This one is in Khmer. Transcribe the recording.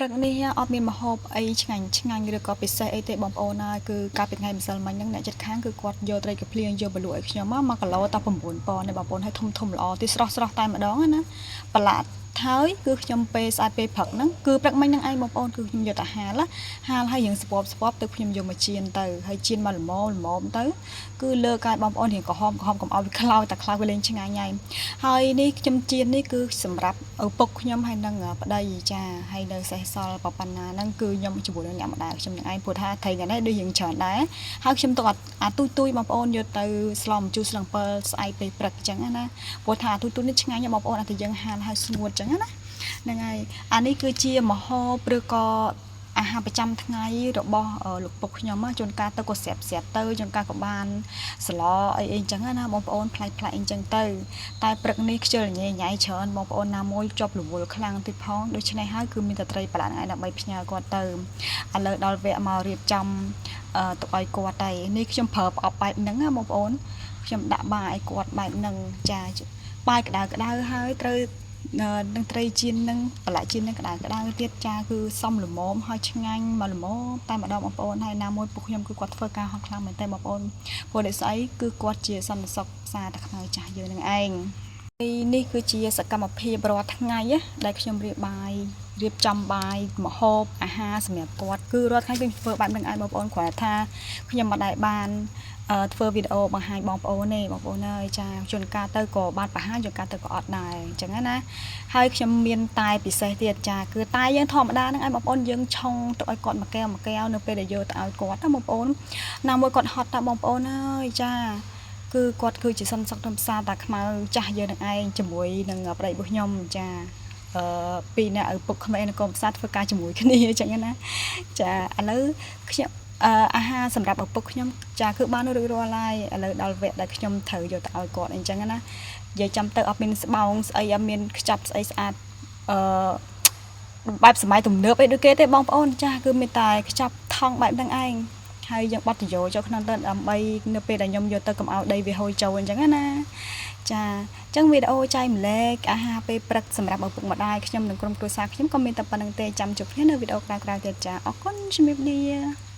ព្រឹកនេះអត់មានម្ហូបអីឆ្ងាញ់ឬក៏ពិសេសអីទេបងប្អូនណាគឺកាលពីថ្ងៃម្សិលមិញហ្នឹងអ្នកជិតខាងគឺគាត់យកត្រីកាភ្លៀងយកបលក់ឲ្យខ្ញុំមក1គីឡូតែ9,000ទេបងប្អូនឲ្យធំល្អទីស្រស់តែម្ដងណាប្រឡាក់ហើយគឺខ្ញុំពេលស្អែកពេលព្រឹកហ្នឹងគឺព្រឹកមិញហ្នឹងឯងបងប្អូនគឺខ្ញុំយកទៅហាលហើយយើងស្ពបទៅខ្ញុំយកមកចៀនទៅហើយចៀនមកល្មមទៅគឺលើកាយបងប្អូនរៀងក្រហមកុំឲ្យវាខ្លោចតែខ្លោចវាលេងឆ្ងាញ់ហើយនេះខ្ញុំចៀននេះគឺសម្រាប់ឪពុកខ្ញុំហើយនឹងប្តីចាហើយនៅសេះសល់ប៉ុណ្ណាហ្នឹងគឺខ្ញុំជាមួយនឹងអ្នកម្ដាយខ្ញុំនឹងឯងព្រោះថាត្រីថ្ងៃនេះដូចយើងច្រើនដែរហើយខ្ញុំទុកអាទូចបងប្អូនយកទៅស្លម្ជូរស្លឹងពិលស្អែកពេលព្រឹកអញ្ចឹងណាព្រោះថាទូចនេះឆ្ងាញ់បងប្អូនអត់ទៅយើងហាលហើយស្ងួតអញ្ចឹងណាហ្នឹងហើយអានេះគឺជាម្ហូបឬក៏អាហារប្រចាំថ្ងៃរបស់លោកពុកខ្ញុំជួនកាលទៅក៏ស្រាប់ទៅជួនកាលក៏បានស្លអីអញ្ចឹងណាបងប្អូនប្លែកអីចឹងទៅតែព្រឹកនេះខ្ជិលញ៉ៃច្រើនបងប្អូនណាមួយជាប់រវល់ខ្លាំងទៀតផងដូច្នេះហើយគឺមានតែត្រីប្រឡាក់ដើម្បីផ្ញើគាត់ទៅឥឡូវដល់វគ្គមករៀបចំទុកឲ្យគាត់តែនេះខ្ញុំប្រើប្រអប់បែបហ្នឹងណាបងប្អូនខ្ញុំដាក់បាយឲ្យគាត់បែបហ្នឹងចាបាយក្តៅហើយត្រូវនឹងត្រីចៀននឹងប្រឡាក់ចៀននឹងក្តៅទៀតចាគឺសំល្មមហើយឆ្ងាញ់មកល្មមតែម្ដងបងប្អូនហើយណាមួយពុកខ្ញុំគឺគាត់ធ្វើការហត់ខ្លាំងមែនតើបងប្អូនព្រោះដូចស្អីគឺគាត់ជាសន្តិសុខផ្សារតែខ្មៅចាស់យើងនឹងឯងនេះគឺជាសកម្មភាពរាល់ថ្ងៃដែលខ្ញុំរៀបចំបាយម្ហូបអាហារសម្រាប់គាត់គឺរាល់ថ្ងៃខ្ញុំធ្វើបែបហ្នឹងឲ្យបងប្អូនគ្រាន់ថាខ្ញុំមិនដែលបានធ្វើវីដេអូបង្ហាញបងប្អូនទេបងប្អូនអើយចាជួនកាលទៅក៏បានបង្ហាញជួនកាលទៅក៏អត់ដែរអញ្ចឹងណាហើយខ្ញុំមានតែពិសេសទៀតចាគឺតែយើងធម្មតាហ្នឹងឲ្យបងប្អូនយើងឆុងទៅឲ្យគាត់មួយកែវនៅពេលដែលយកទៅឲ្យគាត់ណាបងប្អូនណាមួយគាត់ហត់តាបងប្អូនអើយចាគឺគាត់គឺជាសន្តិសុខក្នុងផ្សារតាខ្មៅចាស់យើងនឹងឯងជាមួយនឹងប្តីរបស់ខ្ញុំចាពីអ្នកឪពុកក្មេងនៅកូនផ្សារធ្វើការជាមួយគ្នាអញ្ចឹងណាចាឥឡូវខ្ញុំអាហារសម្រាប់ឪពុកខ្ញុំចាគឺបានរួចរាល់ហើយឥឡូវដល់វគ្គដែលខ្ញុំត្រូវយកទៅឲ្យគាត់អញ្ចឹងណានិយាយចាំទៅអត់មានស្បោងស្អីអត់មានខ្ចប់ស្អីស្អាតបែបសម័យទំនើបអីដូចគេទេបងប្អូនចាគឺមានតែខ្ចប់ថង់បែបហ្នឹងឯងហើយយើងបត់ទៅយកចូលក្នុងទៅដើម្បីនៅពេលដែលខ្ញុំយកទៅកុំឲ្យដីវាហូរចូលអញ្ចឹងណាចាអញ្ចឹងវីដេអូចែកម្លែកអាហារពេលព្រឹកសម្រាប់ឪពុកម្ដាយខ្ញុំនិងក្រុមគ្រួសារខ្ញុំក៏មានតែប៉ុណ្្នឹងទេចាំជួបគ្នានៅវីដេអូក្រោយៗទៀតចាអរគុណជំរាបលា